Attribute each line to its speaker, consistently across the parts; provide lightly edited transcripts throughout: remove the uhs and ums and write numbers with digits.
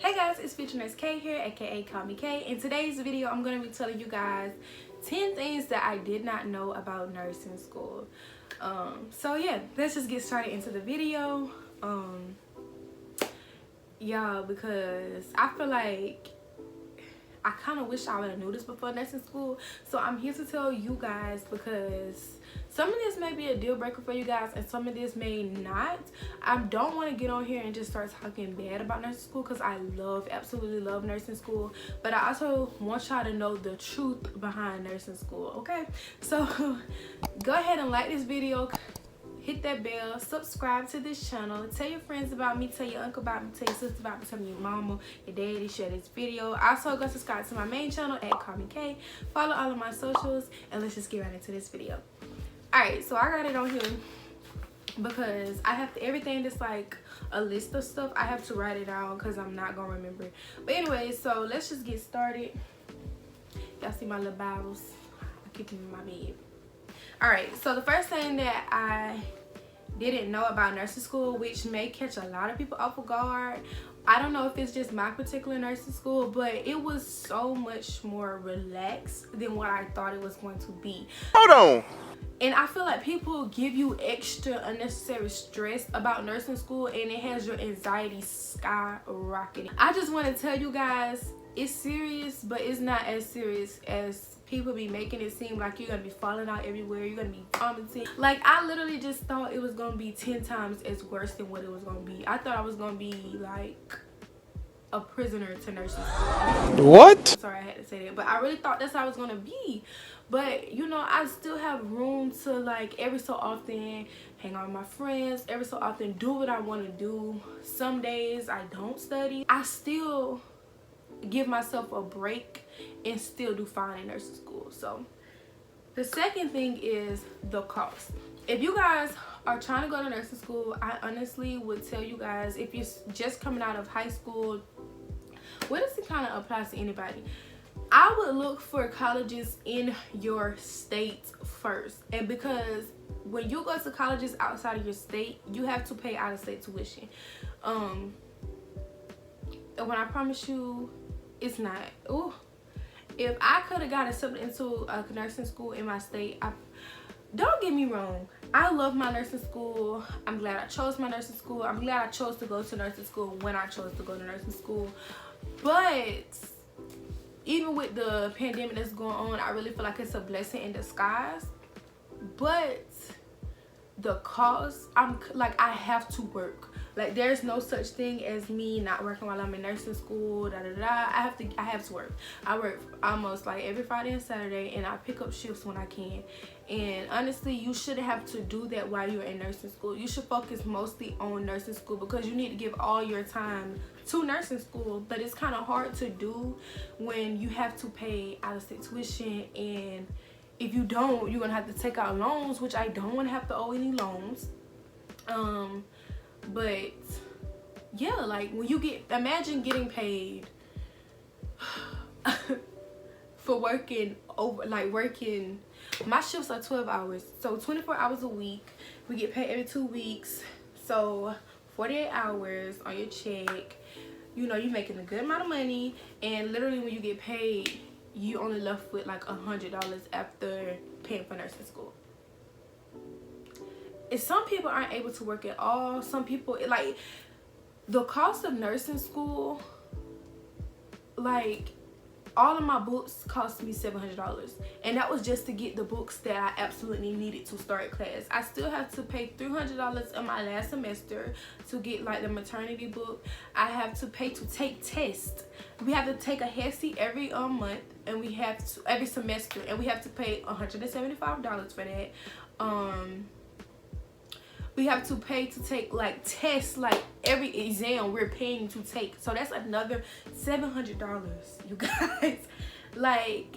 Speaker 1: Hey guys, it's NurseKay here, aka Call Me Kay. In today's video, I'm going to be telling you guys 10 things that I did not know about nursing school. So yeah, let's just get started into the video. Y'all, because I feel like I kind of wish I would have knew this before nursing school. So I'm here to tell you guys because some of this may be a deal breaker for you guys and some of this may not. I don't want to get on here and just start talking bad about nursing school because I absolutely love nursing school. But I also want y'all to know the truth behind nursing school, okay? So go ahead and like this video. Hit that bell, subscribe to this channel, tell your friends about me, tell your uncle about me, tell your sister about me, tell your mama, your daddy, share this video. Also go subscribe to my main channel at Call Me Kay. Follow all of my socials and let's just get right into this video. Alright, so I got it on here because I have to, everything that's like a list of stuff, I have to write it down because I'm not gonna remember. But anyway, so let's just get started. Y'all see my little Bibles? I keep them in my bed. Alright, so the first thing that I didn't know about nursing school, which may catch a lot of people off guard, I don't know if it's just my particular nursing school, but it was so much more relaxed than what I thought it was going to be.
Speaker 2: Hold on.
Speaker 1: And I feel like people give you extra unnecessary stress about nursing school and it has your anxiety skyrocketing. I just want to tell you guys, it's serious, but it's not as serious as people be making it seem. Like you're gonna be falling out everywhere, you're gonna be vomiting. Like I literally just thought it was gonna be 10 times as worse than what it was gonna be. I thought I was gonna be like a prisoner to nursing school.
Speaker 2: What?
Speaker 1: Sorry I had to say that, but I really thought that's how it was gonna be. But you know, I still have room to like every so often hang out with my friends, every so often do what I want to do. Some days I don't study, I still give myself a break and still do fine in nursing school. So the second thing is the cost. If you guys are trying to go to nursing school, I honestly would tell you guys, if you're just coming out of high school, what does it kind of apply to anybody? I would look for colleges in your state first. And because when you go to colleges outside of your state, you have to pay out-of-state tuition. And when I promise you, it's not. Ooh, if I could have gotten accepted into a nursing school in my state, don't get me wrong, I love my nursing school. I'm glad I chose my nursing school. I'm glad I chose to go to nursing school when I chose to go to nursing school. But even with the pandemic that's going on, I really feel like it's a blessing in disguise. But the cost, I have to work. Like there's no such thing as me not working while I'm in nursing school. I have to work. I work almost like every Friday and Saturday, and I pick up shifts when I can. And honestly, you shouldn't have to do that while you're in nursing school. You should focus mostly on nursing school because you need to give all your time to nursing school. But it's kind of hard to do when you have to pay out-of-state tuition, and if you don't, you're gonna have to take out loans, which I don't want to have to owe any loans. But yeah, like when you imagine getting paid for working my shifts are 12 hours, so 24 hours a week. We get paid every 2 weeks, so 48 hours on your check. You know, you're making a good amount of money, and literally when you get paid, you only left with like $100 after paying for nursing school. And some people aren't able to work at all. Some people, like, the cost of nursing school, like, all of my books cost me $700, and that was just to get the books that I absolutely needed to start class. I still have to pay $300 in my last semester to get like the maternity book. I have to pay to take tests. We have to take a HESI every month, and we have to every semester, and we have to pay $175 for that. We have to pay to take like tests, like every exam we're paying to take. So that's another $700, you guys. Like,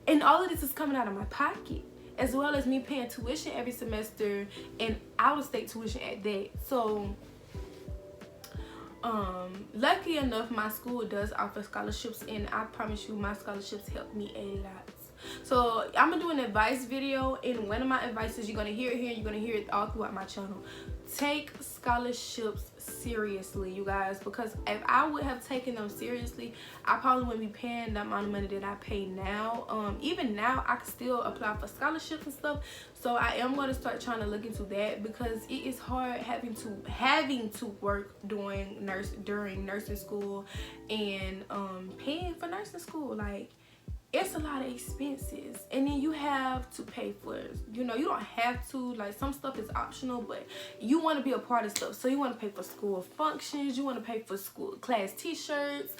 Speaker 1: and all of this is coming out of my pocket, as well as me paying tuition every semester and out-of-state tuition at that. So lucky enough, my school does offer scholarships, and I promise you my scholarships help me a lot. So I'm gonna do an advice video, and one of my advices, you're gonna hear it here, you're gonna hear it all throughout my channel. Take scholarships seriously, you guys, because if I would have taken them seriously, I probably wouldn't be paying the amount of money that I pay now. Even now I can still apply for scholarships and stuff, so I am going to start trying to look into that, because it is hard having to work during nursing school and paying for nursing school. Like, it's a lot of expenses, and then you have to pay for, you know, you don't have to, like, some stuff is optional, but you want to be a part of stuff. So you want to pay for school functions, you want to pay for school class t-shirts,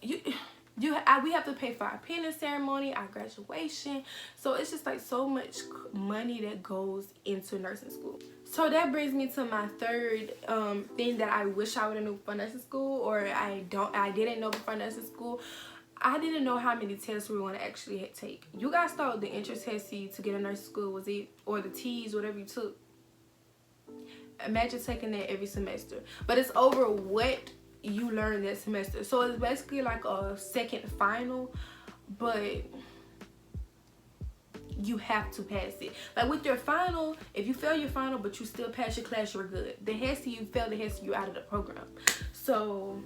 Speaker 1: we have to pay for our pinning ceremony, our graduation. So it's just like so much money that goes into nursing school. So that brings me to my third thing that I wish I would have known for nursing school, or I didn't know before nursing school. I didn't know how many tests we were going to actually take. You guys thought the entrance test to get a nursing school was it, or the T's, whatever you took. Imagine taking that every semester. But it's over what you learn that semester. So it's basically like a second final, but you have to pass it. Like with your final, if you fail your final but you still pass your class, you're good. The HESI, you fail the HESI, you're out of the program. So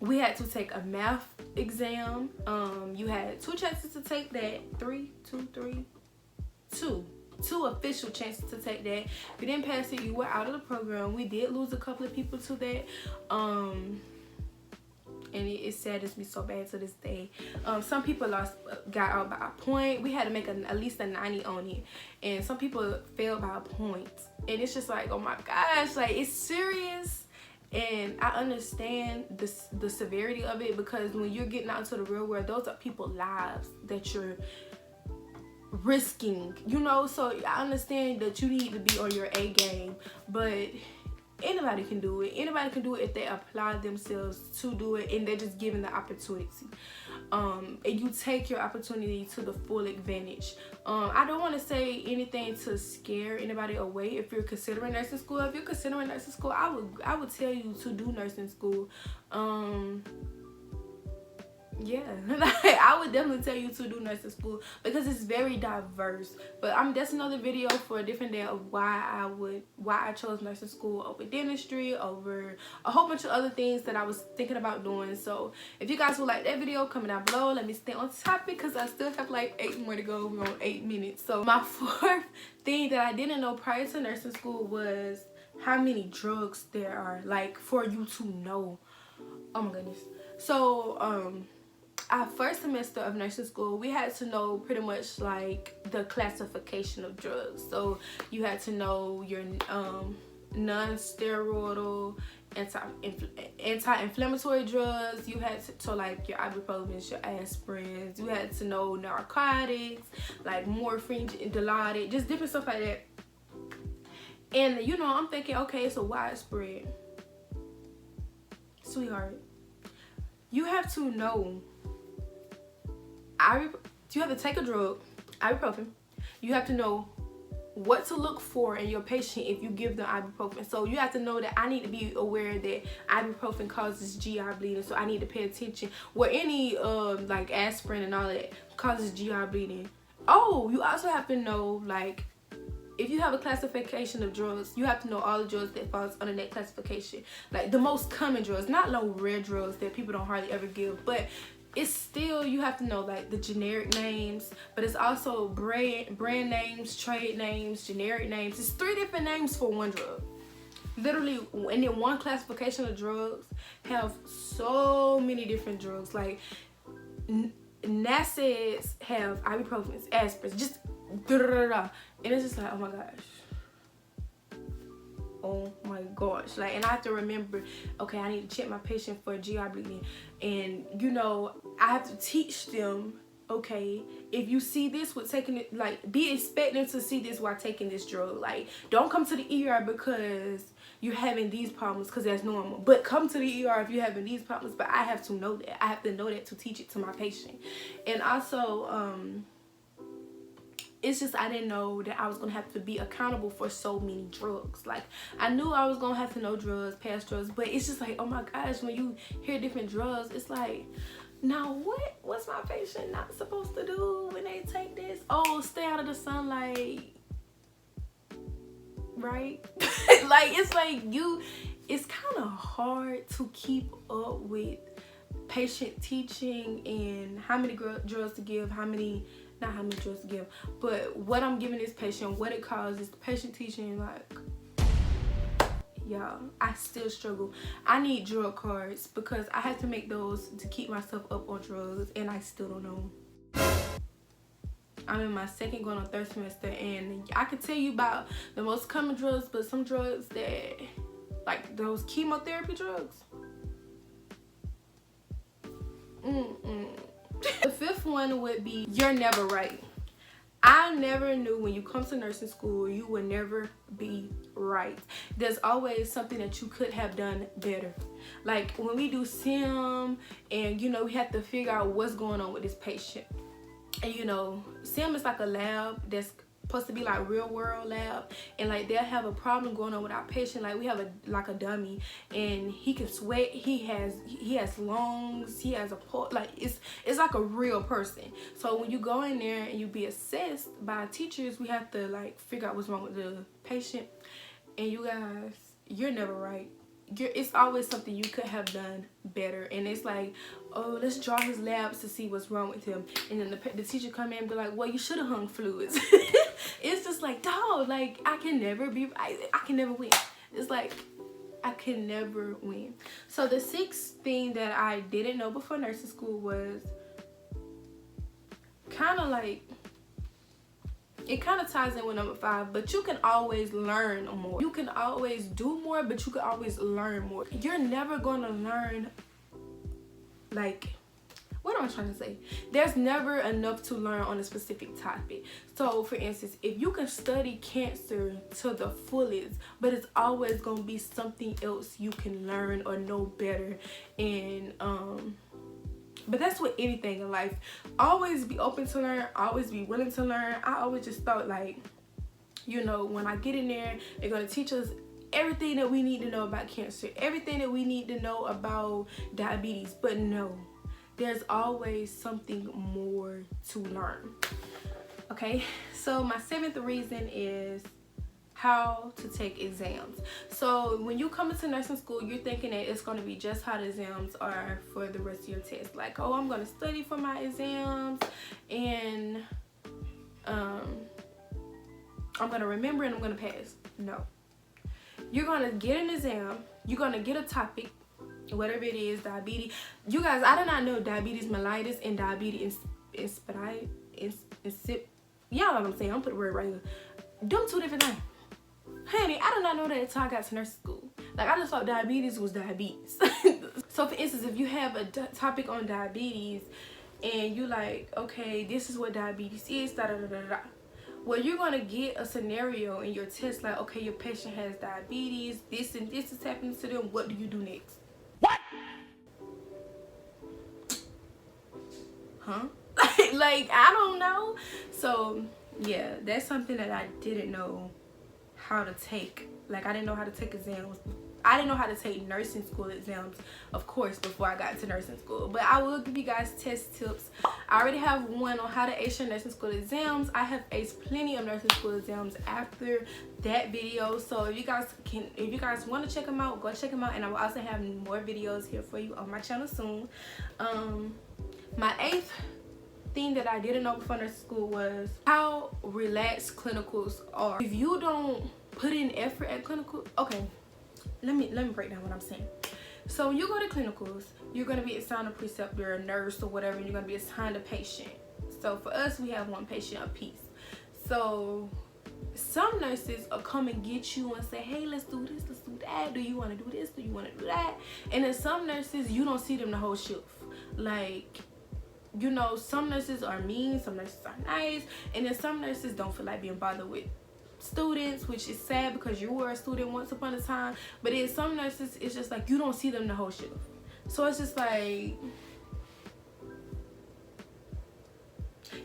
Speaker 1: we had to take a math exam. You had 2 chances to take that. Two official chances to take that. If you didn't pass it, you were out of the program. We did lose a couple of people to that. And it saddens me so bad to this day. Some people got out by a point. We had to make at least a 90 on it, and some people failed by a point. And it's just like, oh my gosh, like, it's serious. And I understand the severity of it, because when you're getting out into the real world, those are people's lives that you're risking, you know. So I understand that you need to be on your A game, but anybody can do it. Anybody can do it if they apply themselves to do it, and they're just given the opportunity. And you take your opportunity to the full advantage. I don't want to say anything to scare anybody away if you're considering nursing school. If you're considering nursing school, I would tell you to do nursing school. Yeah, I would definitely tell you to do nursing school, because it's very diverse. But that's another video for a different day of why I chose nursing school over dentistry, over a whole bunch of other things that I was thinking about doing. So if you guys would like that video, comment down below. Let me stay on topic, because I still have like 8 more to go. We're on 8 minutes. So my fourth thing that I didn't know prior to nursing school was how many drugs there are, like, for you to know. Oh my goodness. So our first semester of nursing school, we had to know pretty much like the classification of drugs. So you had to know your non-steroidal anti-inflammatory drugs. You had to like your ibuprofen, your aspirins. You had to know narcotics like morphine, Dilaudid, just different stuff like that. And you know, I'm thinking, okay, it's a widespread. Sweetheart, you have to know. You have to take a drug, ibuprofen. You have to know what to look for in your patient if you give them ibuprofen. So you have to know that I need to be aware that ibuprofen causes GI bleeding, so I need to pay attention. Where any like aspirin and all that causes GI bleeding. Oh, you also have to know, like, if you have a classification of drugs, you have to know all the drugs that falls under that classification. Like the most common drugs, not no rare drugs that people don't hardly ever give, but it's still, you have to know like the generic names, but it's also brand names, trade names, generic names. It's 3 different names for one drug. Literally, and then one classification of drugs have so many different drugs. Like NSAIDs have ibuprofen, aspirins, just da-da-da-da. And it's just like, oh my gosh. Oh my gosh. Like, and I have to remember, okay, I need to check my patient for GI bleeding. And you know, I have to teach them, okay, if you see this with taking it, like, be expecting to see this while taking this drug. Like, don't come to the ER because you're having these problems, because that's normal. But come to the ER if you're having these problems. But I have to know that. I have to know that to teach it to my patient. And also, it's just, I didn't know that I was gonna have to be accountable for so many drugs. Like, I knew I was gonna have to know drugs, past drugs, but it's just like, oh my gosh, when you hear different drugs, it's like, Now what's my patient not supposed to do when they take this? Oh, stay out of the sunlight, right? Like, it's like it's kind of hard to keep up with patient teaching and how many drugs to give, not how many drugs to give, but what I'm giving this patient, what it causes, patient teaching. Like, y'all, I still struggle. I need drug cards because I have to make those to keep myself up on drugs, and I still don't know. I'm in my second going on third semester, and I can tell you about the most common drugs, but some drugs that, like those chemotherapy drugs. The fifth one would be, you're never right. I never knew when you come to nursing school, you will never be right. There's always something that you could have done better. Like when we do sim, and you know, we have to figure out what's going on with this patient. And you know, sim is like a lab that's supposed to be like real world lab, and like they'll have a problem going on with our patient. Like we have a dummy, and he can sweat, he has lungs, he has a pulse, like it's like a real person. So when you go in there and you be assessed by teachers, we have to like figure out what's wrong with the patient. And you guys, you're never right. It's always something you could have done better. And it's like, oh, let's draw his labs to see what's wrong with him, and then the teacher come in and be like, well, you should have hung fluids. It's just like, dog, like I can never win. It's like I can never win. So the sixth thing that I didn't know before nursing school was kind of like, it kind of ties in with number 5, but you can always learn more. You can always do more, but you can always learn more. You're never going to learn, like, what am I trying to say? There's never enough to learn on a specific topic. So for instance, if you can study cancer to the fullest, but it's always going to be something else you can learn or know better. And but that's with anything in life. Always be open to learn, always be willing to learn. I always just thought, like, you know, when I get in there, they're going to teach us everything that we need to know about cancer, everything that we need to know about diabetes. But no, there's always something more to learn. Okay, so my 7th reason is how to take exams. So when you come into nursing school, you're thinking that it's going to be just how the exams are for the rest of your test. Like, oh, I'm going to study for my exams, and I'm going to remember and I'm going to pass. No. You're going to get an exam. You're going to get a topic, whatever it is, diabetes. You guys, I did not know diabetes mellitus and diabetes insipidus. Y'all know what I'm saying. I'm putting the word right here. Them two different things. Honey, I did not know that until I got to nursing school. Like, I just thought diabetes was diabetes. So for instance, if you have a topic on diabetes and you like, okay, this is what diabetes is, da da da da da. Well, you're gonna get a scenario in your test like, okay, your patient has diabetes, this and this is happening to them. What do you do next? What? Huh? Like, I don't know. So yeah, that's something that I didn't know how to take. Like, I didn't know how to take exams. I didn't know how to take nursing school exams, of course, before I got to nursing school. But I will give you guys test tips. I already have one on how to ace your nursing school exams. I have aced plenty of nursing school exams after that video. So if you guys want to check them out, go check them out. And I will also have more videos here for you on my channel soon. My 8th thing that I didn't know before nursing school was how relaxed clinicals are. If you don't put in effort at clinical, okay, let me break down what I'm saying. So when you go to clinicals, you're going to be assigned a preceptor, a nurse, or whatever, and you're going to be assigned a patient. So for us, we have one patient apiece. So some nurses will come and get you and say, hey, let's do this, let's do that. Do you want to do this? Do you want to do that? And then some nurses, you don't see them the whole shift. Like, you know, some nurses are mean, some nurses are nice, and then some nurses don't feel like being bothered with students, which is sad because you were a student once upon a time. But then some nurses, it's just like you don't see them the whole shift. So it's just like,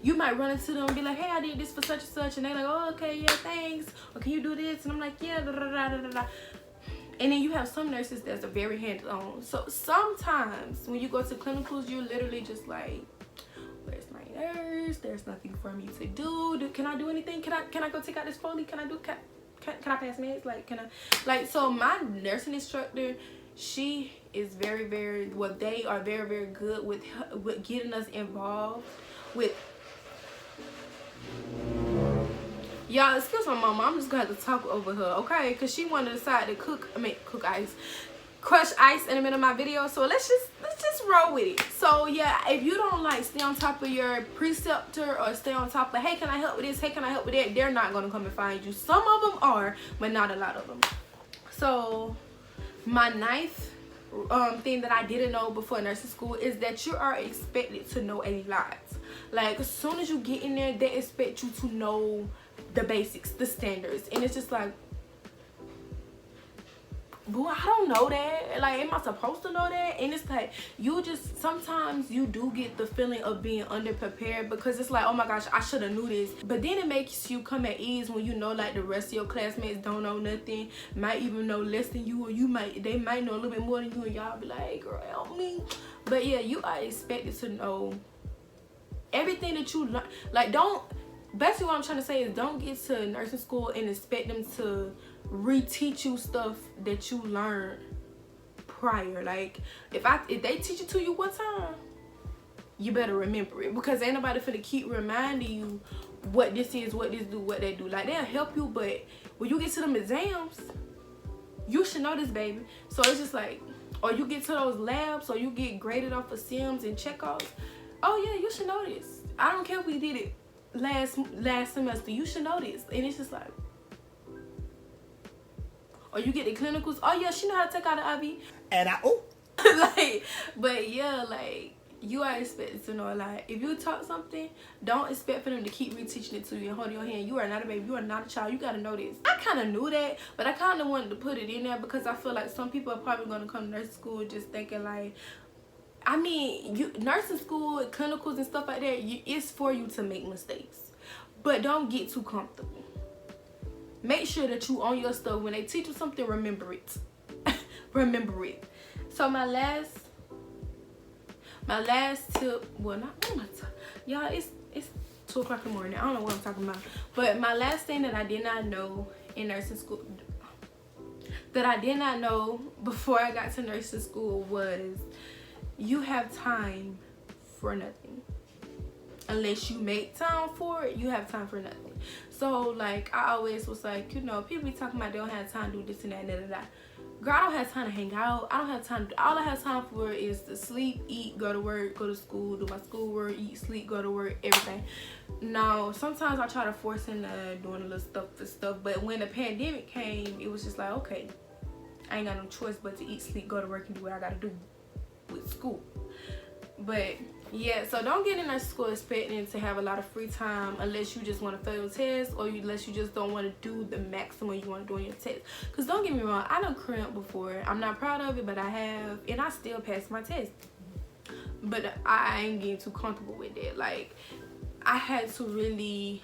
Speaker 1: you might run into them and be like, hey, I did this for such and such, and they're like, oh, okay, yeah, thanks, or can you do this? And I'm like, yeah, da da da da da. And then you have some nurses that's very hands-on. So sometimes when you go to clinicals, you're literally just like, where's my nurse? There's nothing for me to do. Can I do anything? Can I go take out this Foley? Can I pass meds? Like, so my nursing instructor, she is very, well, they are very good with getting us involved with. Y'all, excuse my mama, I'm just gonna have to talk over her, okay? Because she wanted to decide to crush ice in the middle of my video. So let's just roll with it. So yeah, if you don't like stay on top of your preceptor or stay on top of, hey, can I help with this? Hey, can I help with that? They're not gonna come and find you. Some of them are, but not a lot of them. So my ninth thing that I didn't know before nursing school is that you are expected to know a lot. Like, as soon as you get in there, they expect you to know the basics, the standards, and it's just like, boo, I don't know that. Like, am I supposed to know that? And it's like, sometimes you do get the feeling of being underprepared, because it's like, oh my gosh, I should have knew this. But then it makes you come at ease when you know, like, the rest of your classmates don't know nothing, might even know less than you, or they might know a little bit more than you, and y'all be like, hey, girl, help me. But yeah, you are expected to know everything that you learn. Like, basically what I'm trying to say is, don't get to nursing school and expect them to reteach you stuff that you learned prior. Like, if they teach it to you one time, you better remember it, because ain't nobody finna keep reminding you what this is, what this do, what they do. Like, they'll help you, but when you get to them exams, you should know this, baby. So it's just like, or you get to those labs, or you get graded off of sims and checkoffs. Oh yeah, you should know this. I don't care if we did it last semester, you should know this. And it's just like, or you get the clinicals, oh yeah, she know how to take out an IV, and like, but yeah, like, you are expected to know a lot. If you taught something, don't expect for them to keep reteaching it to you and holding your hand. You are not a baby, you are not a child, you gotta know this. I kind of knew that, but I kind of wanted to put it in there because I feel like some people are probably going to come to nursing school just thinking like, I mean, nursing school, clinicals and stuff like that, it's for you to make mistakes. But don't get too comfortable. Make sure that you own your stuff. When they teach you something, remember it. Remember it. So my last tip, well, not y'all, it's 2 o'clock in the morning. I don't know what I'm talking about. But my last thing that I did not know in nursing school, that I did not know before I got to nursing school, was you have time for nothing. Unless you make time for it, you have time for nothing. So like, I always was like, you know, people be talking about they don't have time to do this and that and that. Girl, I don't have time to hang out. I don't have time to, all I have time for is to sleep, eat, go to work, go to school, do my schoolwork, eat, sleep, go to work, everything. Now, sometimes I try to force into doing a little stuff, but when the pandemic came, it was just like, okay, I ain't got no choice but to eat, sleep, go to work, and do what I gotta do with school. But yeah, so don't get in nursing school expecting to have a lot of free time unless you just want to fail your test, or unless you just don't want to do the maximum you want to do on your test. Because don't get me wrong, I done cramped before. I'm not proud of it, but I have, and I still passed my test. But I ain't getting too comfortable with it. Like, I had to really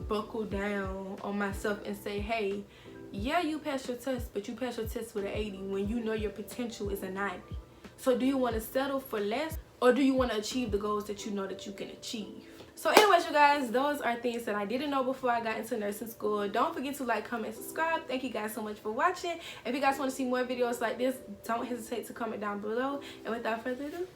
Speaker 1: buckle down on myself and say, hey, yeah, you passed your test, but you passed your test with an 80 when you know your potential is a 90. So do you want to settle for less, or do you want to achieve the goals that you know that you can achieve? So anyways, you guys, those are things that I didn't know before I got into nursing school. Don't forget to like, comment, subscribe. Thank you guys so much for watching. If you guys want to see more videos like this, don't hesitate to comment down below. And without further ado,